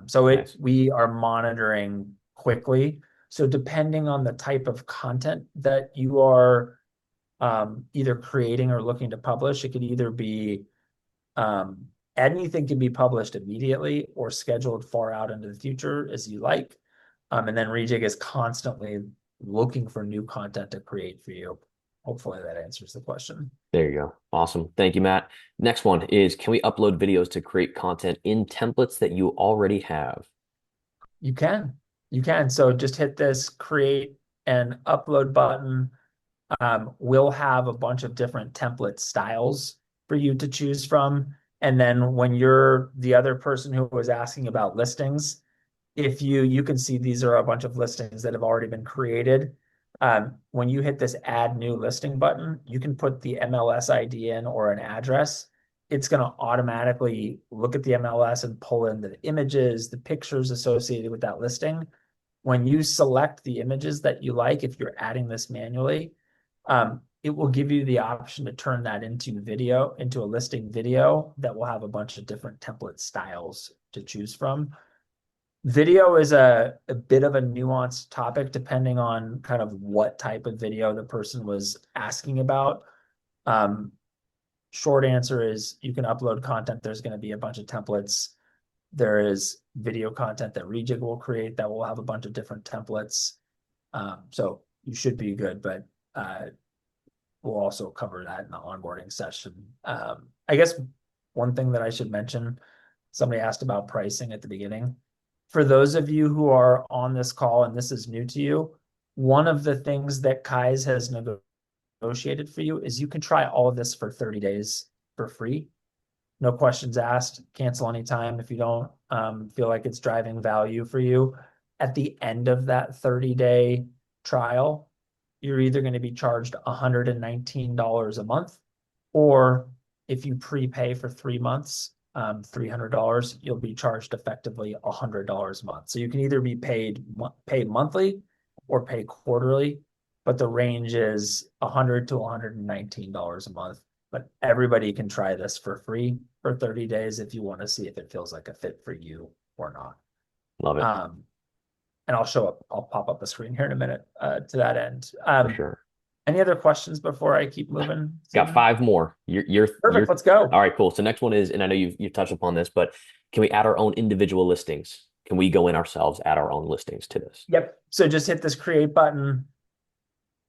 Speaker 2: So
Speaker 1: Nice.
Speaker 2: we are monitoring quickly. So depending on the type of content that you are either creating or looking to publish, it could either be um, anything can be published immediately or scheduled far out into the future as you like. And then Rejig is constantly looking for new content to create for you. Hopefully that answers the question.
Speaker 1: There you go. Awesome. Thank you, Matt. Next one is, can we upload videos to create content in templates that you already have?
Speaker 2: You can. You can. So just hit this create and upload button. We'll have a bunch of different template styles for you to choose from. And then when you're the other person who was asking about listings, if you can see these are a bunch of listings that have already been created. When you hit this add new listing button, you can put the MLS ID in or an address. It's going to automatically look at the MLS and pull in the images, the pictures associated with that listing. When you select the images that you like, if you're adding this manually, it will give you the option to turn that into video, into a listing video that will have a bunch of different template styles to choose from. Video is a bit of a nuanced topic depending on kind of what type of video the person was asking about. Um, Short answer is you can upload content. There's going to be a bunch of templates. There is video content that Rejig will create that will have a bunch of different templates. So you should be good, but we'll also cover that in the onboarding session. I guess one thing that I should mention, somebody asked about pricing at the beginning. For those of you who are on this call and this is new to you, one of the things that Kai's has negotiated for you is you can try all of this for 30 days for free. No questions asked. Cancel anytime if you don't feel like it's driving value for you. At the end of that 30-day trial, you're either going to be charged $119 a month, or if you prepay for 3 months, $300, you'll be charged effectively $100 a month. So you can either be paid monthly or pay quarterly, but the range is $100 to $119 a month. But everybody can try this for free for 30 days if you want to see if it feels like a fit for you or not.
Speaker 1: Love it.
Speaker 2: And I'll pop up the screen here in a minute to that end.
Speaker 1: For sure.
Speaker 2: Any other questions before I keep moving?
Speaker 1: Got five more. You're
Speaker 2: Perfect. Let's go.
Speaker 1: all right, cool. So next one is, and I know you've touched upon this, but can we add our own individual listings? Can we go in ourselves, add our own listings to this?
Speaker 2: Yep. So just hit this create button,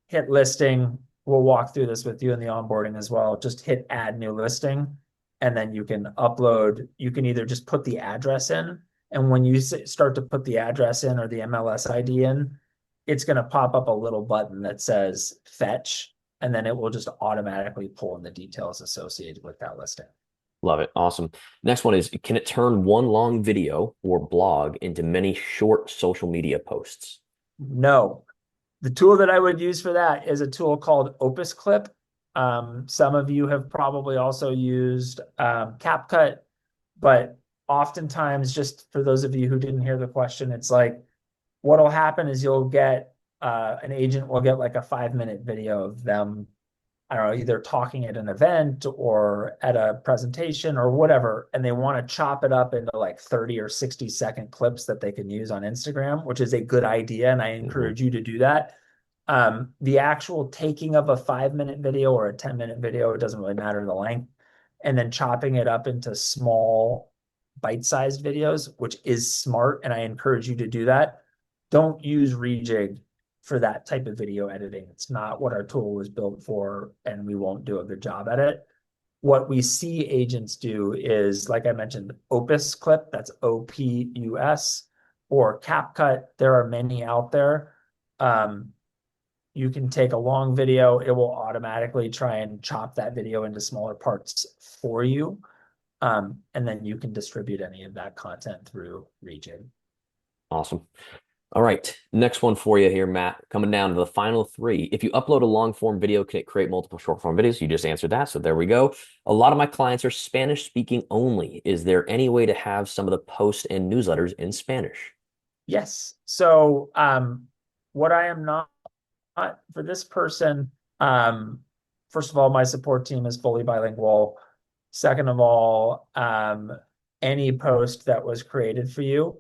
Speaker 2: hit listing. We'll walk through this with you in the onboarding as well. Just hit add new listing, and then you can upload. You can either just put the address in, and when you start to put the address in or the MLS ID in, it's going to pop up a little button that says fetch, and then it will just automatically pull in the details associated with that listing.
Speaker 1: Love it. Awesome. Next one is, can it turn one long video or blog into many short social media posts?
Speaker 2: No. The tool that I would use for that is a tool called Opus Clip. Some of you have probably also used CapCut, but oftentimes, just for those of you who didn't hear the question, it's like what'll happen is you'll get an agent will get like a 5-minute video of them, I don't know, either talking at an event or at a presentation or whatever, and they want to chop it up into like 30 or 60-second clips that they can use on Instagram, which is a good idea, and I encourage you to do that. The actual taking of a 5-minute video or a 10-minute video, it doesn't really matter the length, and then chopping it up into small bite-sized videos, which is smart, and I encourage you to do that. Don't use Rejig for that type of video editing. It's not what our tool was built for, and we won't do a good job at it. What we see agents do is, like I mentioned, Opus Clip, that's OPUS, or CapCut. There are many out there. You can take a long video, it will automatically try and chop that video into smaller parts for you. And then you can distribute any of that content through Rejig.
Speaker 1: Awesome. All right, next one for you here, Matt. Coming down to the final three. If you upload a long form video, can it create multiple short form videos? You just answered that, so there we go. A lot of my clients are Spanish speaking only. Is there any way to have some of the posts and newsletters in Spanish?
Speaker 2: Yes. So what I am not for this person, first of all, my support team is fully bilingual. Second of all, any post that was created for you,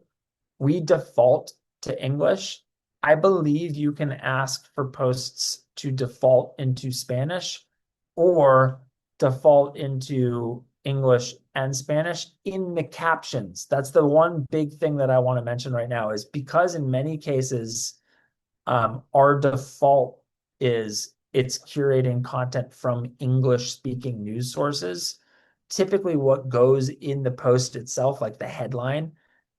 Speaker 2: we default to English. I believe you can ask for posts to default into Spanish or default into English and Spanish in the captions. That's the one big thing that I want to mention right now is because in many cases, our default is it's curating content from English speaking news sources. Typically, what goes in the post itself, like the headline,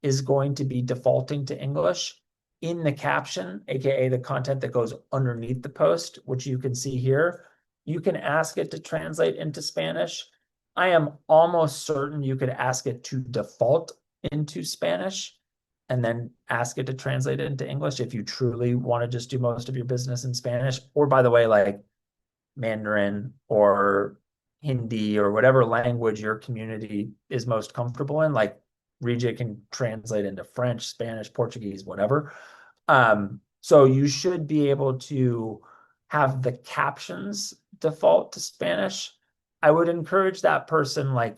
Speaker 2: is going to be defaulting to English. In the caption, aka the content that goes underneath the post, which you can see here, you can ask it to translate into Spanish. I am almost certain you could ask it to default into Spanish and then ask it to translate it into English if you truly want to just do most of your business in Spanish. Or by the way, like Mandarin or Hindi or whatever language your community is most comfortable in, like Rejig can translate into French, Spanish, Portuguese, whatever. So you should be able to have the captions default to Spanish. I would encourage that person like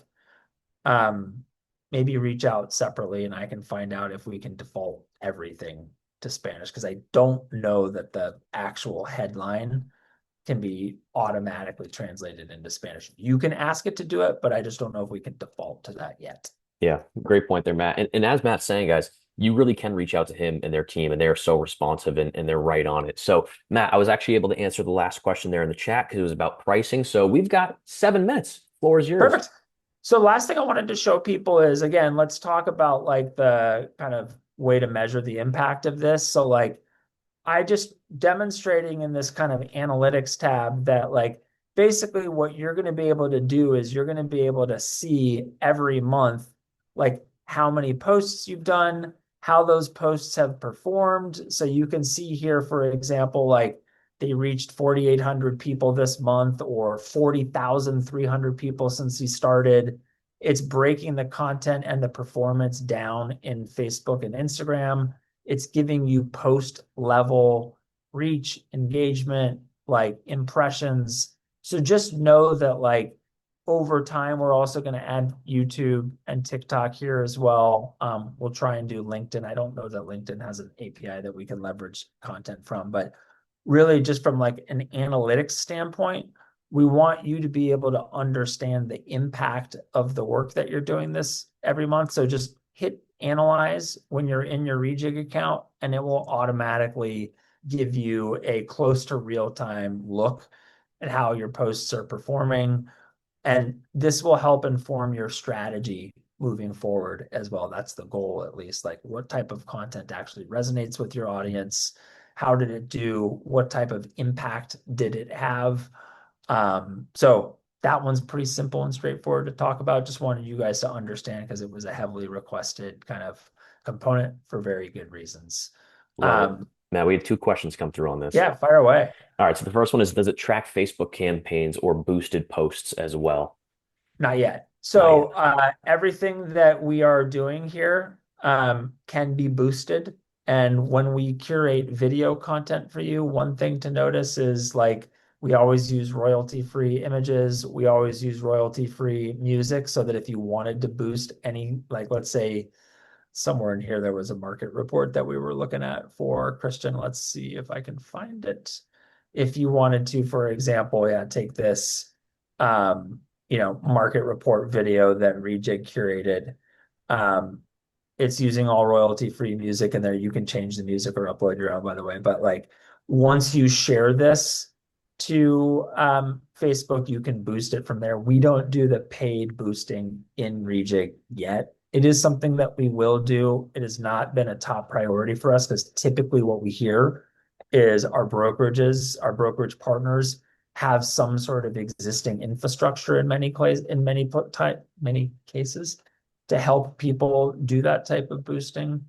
Speaker 2: um, maybe reach out separately and I can find out if we can default everything to Spanish because I don't know that the actual headline can be automatically translated into Spanish. You can ask it to do it, but I just don't know if we can default to that yet.
Speaker 1: Yeah, great point there, Matt. And as Matt's saying, guys, you really can reach out to him and their team, and they're so responsive and they're right on it. So, Matt, I was actually able to answer the last question there in the chat because it was about pricing. So we've got 7 minutes. Floor is yours.
Speaker 2: Perfect. So last thing I wanted to show people is, again, let's talk about like the kind of way to measure the impact of this. So like I just demonstrating in this kind of analytics tab that like basically what you're going to be able to do is you're going to be able to see every month like how many posts you've done, how those posts have performed. So you can see here, for example, like they reached 4,800 people this month or 40,300 people since he started. It's breaking the content and the performance down in Facebook and Instagram. It's giving you post level reach, engagement, like impressions. So just know that like over time, we're also going to add YouTube and TikTok here as well. We'll try and do LinkedIn. I don't know that LinkedIn has an API that we can leverage content from, but really just from like an analytics standpoint, we want you to be able to understand the impact of the work that you're doing this every month. So just hit analyze when you're in your Rejig account, and it will automatically give you a close to real time look at how your posts are performing. And this will help inform your strategy moving forward as well. That's the goal, at least. Like, what type of content actually resonates with your audience? How did it do? What type of impact did it have? So that one's pretty simple and straightforward to talk about. Just wanted you guys to understand because it was a heavily requested kind of component for very good reasons.
Speaker 1: Love it. Matt, we had two questions come through on this.
Speaker 2: Yeah, fire away.
Speaker 1: All right. So the first one is, does it track Facebook campaigns or boosted posts as well?
Speaker 2: Not yet.
Speaker 1: Not yet.
Speaker 2: So everything that we are doing here can be boosted. And when we curate video content for you, one thing to notice is like we always use royalty-free images. We always use royalty-free music so that if you wanted to boost any, like let's say somewhere in here, there was a market report that we were looking at for Christian. Let's see if I can find it. If you wanted to, for example, yeah, take this market report video that Rejig curated. It's using all royalty-free music in there. You can change the music or upload your own, by the way. But like once you share this to Facebook, you can boost it from there. We don't do the paid boosting in Rejig yet. It is something that we will do. It has not been a top priority for us because typically what we hear is our brokerage partners have some sort of existing infrastructure in many cases to help people do that type of boosting.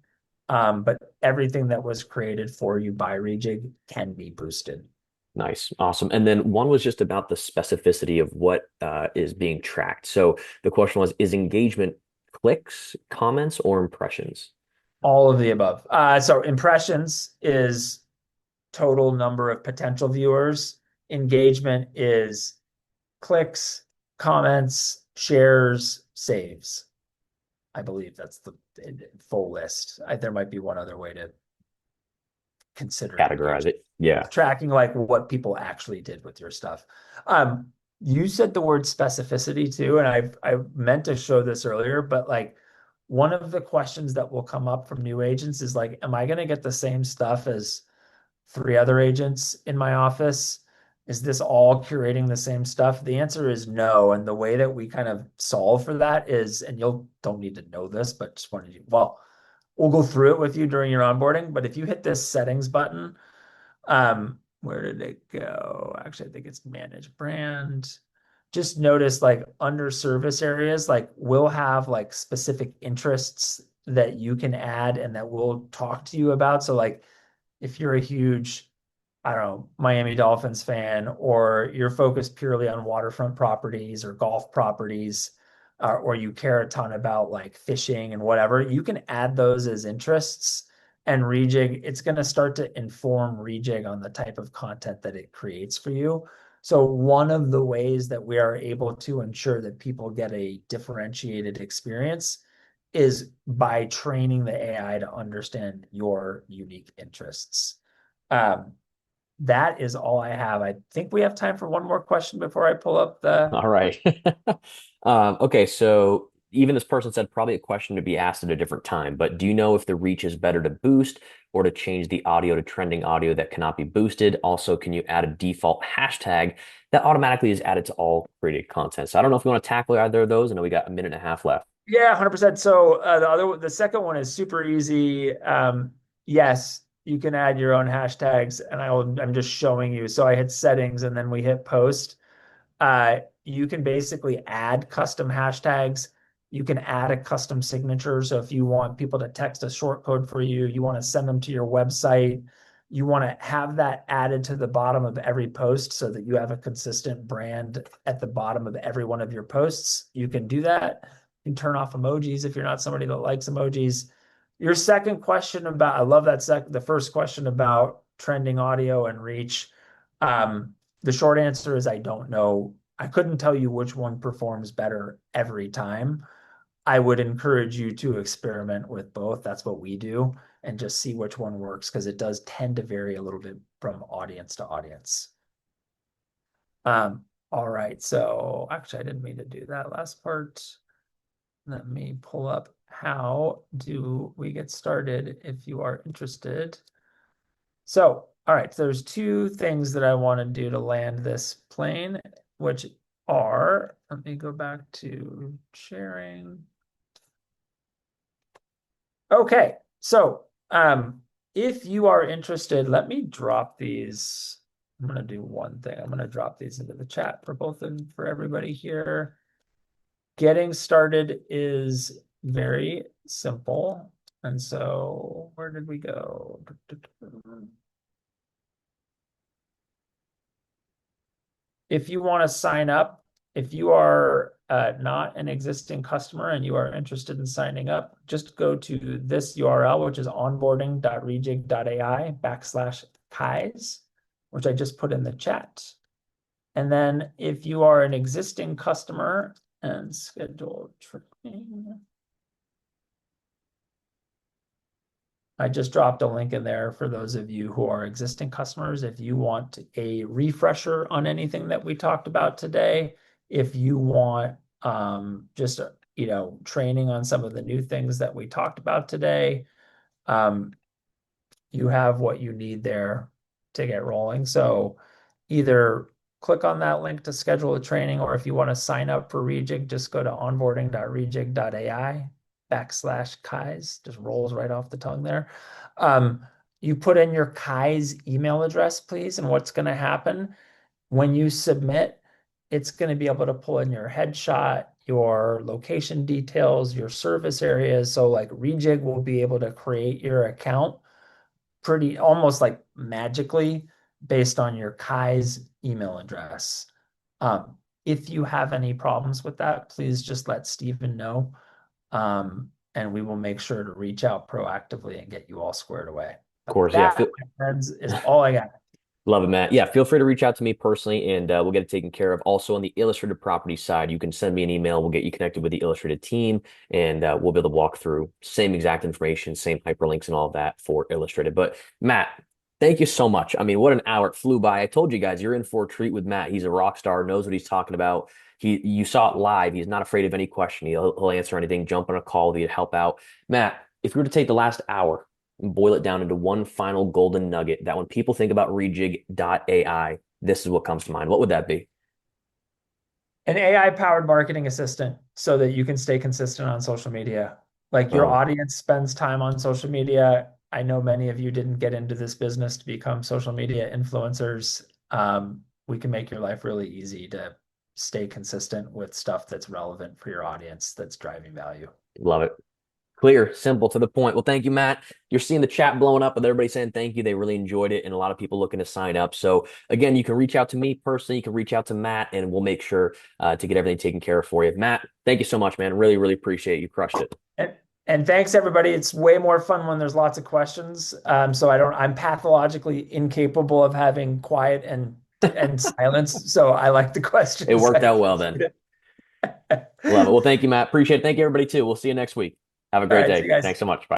Speaker 2: But everything that was created for you by Rejig can be boosted.
Speaker 1: Nice. Awesome. And then one was just about the specificity of what is being tracked. So the question was, is engagement clicks, comments, or impressions?
Speaker 2: All of the above. So impressions is total number of potential viewers. Engagement is clicks, comments, shares, saves. I believe that's the full list. There might be one other way to consider
Speaker 1: Categorize
Speaker 2: engagement.
Speaker 1: it. Yeah.
Speaker 2: Tracking like what people actually did with your stuff. You said the word specificity too, and I meant to show this earlier, but like one of the questions that will come up from new agents is like, am I going to get the same stuff as three other agents in my office? Is this all curating the same stuff? The answer is no. And the way that we kind of solve for that is, and you'll don't need to know this, but just wanted you, well, we'll go through it with you during your onboarding. But if you hit this settings button, where did it go? Actually, I think it's manage brand. Just notice like under service areas, like we'll have like specific interests that you can add and that we'll talk to you about. So like if you're a huge, I don't know, Miami Dolphins fan, or you're focused purely on waterfront properties or golf properties, or you care a ton about like fishing and whatever, you can add those as interests. And Rejig, it's going to start to inform Rejig on the type of content that it creates for you. So one of the ways that we are able to ensure that people get a differentiated experience is by training the AI to understand your unique interests. Um, that is all I have. I think we have time for one more question before I pull up the.
Speaker 1: All right. Okay, so even this person said probably a question to be asked at a different time, but do you know if the reach is better to boost or to change the audio to trending audio that cannot be boosted? Also, can you add a default hashtag that automatically is added to all created content? So I don't know if you want to tackle either of those. I know we got a minute and a half left.
Speaker 2: Yeah, 100%. So the second one is super easy. Yes, you can add your own hashtags, and I'm just showing you. So I hit settings, and then we hit post. You can basically add custom hashtags. You can add a custom signature. So if you want people to text a short code for you, you want to send them to your website, you want to have that added to the bottom of every post so that you have a consistent brand at the bottom of every one of your posts. You can do that. You can turn off emojis if you're not somebody that likes emojis. Your second question about, I love that the first question about trending audio and reach. The short answer is I don't know. I couldn't tell you which one performs better every time. I would encourage you to experiment with both. That's what we do, and just see which one works because it does tend to vary a little bit from audience to audience. All right. So actually, I didn't mean to do that last part. Let me pull up how do we get started if you are interested. So, all right, so there's two things that I want to do to land this plane, which are, let me go back to sharing. Okay, so if you are interested, let me drop these. I'm going to do one thing. I'm going to drop these into the chat for both of for everybody here. Getting started is very simple. And so where did we go? If you want to sign up, if you are not an existing customer and you are interested in signing up, just go to this URL, which is onboarding.rejig.ai/Kais, which I just put in the chat. And then if you are an existing customer and schedule training, I just dropped a link in there for those of you who are existing customers. If you want a refresher on anything that we talked about today, if you want just training on some of the new things that we talked about today, you have what you need there to get rolling. So either click on that link to schedule a training, or if you want to sign up for Rejig, just go to onboarding.rejig.ai/Kais. Just rolls right off the tongue there. You put in your Kai's email address, please, and what's going to happen when you submit, it's going to be able to pull in your headshot, your location details, your service areas. So like Rejig will be able to create your account pretty almost like magically based on your Kai's email address. If you have any problems with that, please just let Stephen know. And we will make sure to reach out proactively and get you all squared away.
Speaker 1: Of
Speaker 2: But
Speaker 1: course, yeah.
Speaker 2: that, my friends, is all I got.
Speaker 1: Love it, Matt. Yeah, feel free to reach out to me personally, and we'll get it taken care of. Also, on the illustrated property side, you can send me an email. We'll get you connected with the illustrated team, and we'll be able to walk through same exact information, same hyperlinks, and all of that for illustrated. But Matt, thank you so much. I mean, what an hour! It flew by. I told you guys, you're in for a treat with Matt. He's a rock star, knows what he's talking about. You saw it live. He's not afraid of any question. He'll answer anything. Jump on a call with you to help out. Matt, if you were to take the last hour and boil it down into one final golden nugget that when people think about Rejig.ai, this is what comes to mind. What would that be?
Speaker 2: An AI powered marketing assistant so that you can stay consistent on social media. Like your
Speaker 1: Boom.
Speaker 2: audience spends time on social media. I know many of you didn't get into this business to become social media influencers. We can make your life really easy to stay consistent with stuff that's relevant for your audience that's driving value.
Speaker 1: Love it. Clear, simple, to the point. Well, thank you, Matt. You're seeing the chat blowing up with everybody saying thank you. They really enjoyed it, and a lot of people looking to sign up. So, again, you can reach out to me personally. You can reach out to Matt, and we'll make sure to get everything taken care of for you. Matt, thank you so much, man. Really, really appreciate it. You crushed it.
Speaker 2: And, and thanks everybody. It's way more fun when there's lots of questions. So I'm pathologically incapable of having quiet and silence. So I like the
Speaker 1: It
Speaker 2: questions.
Speaker 1: worked
Speaker 2: I
Speaker 1: out well then.
Speaker 2: appreciate
Speaker 1: Love it.
Speaker 2: it.
Speaker 1: Well, thank you, Matt. Appreciate it. Thank you, everybody, too. We'll see you next week. Have a
Speaker 2: All
Speaker 1: great
Speaker 2: right, see
Speaker 1: day.
Speaker 2: you guys.
Speaker 1: Thanks so much. Bye.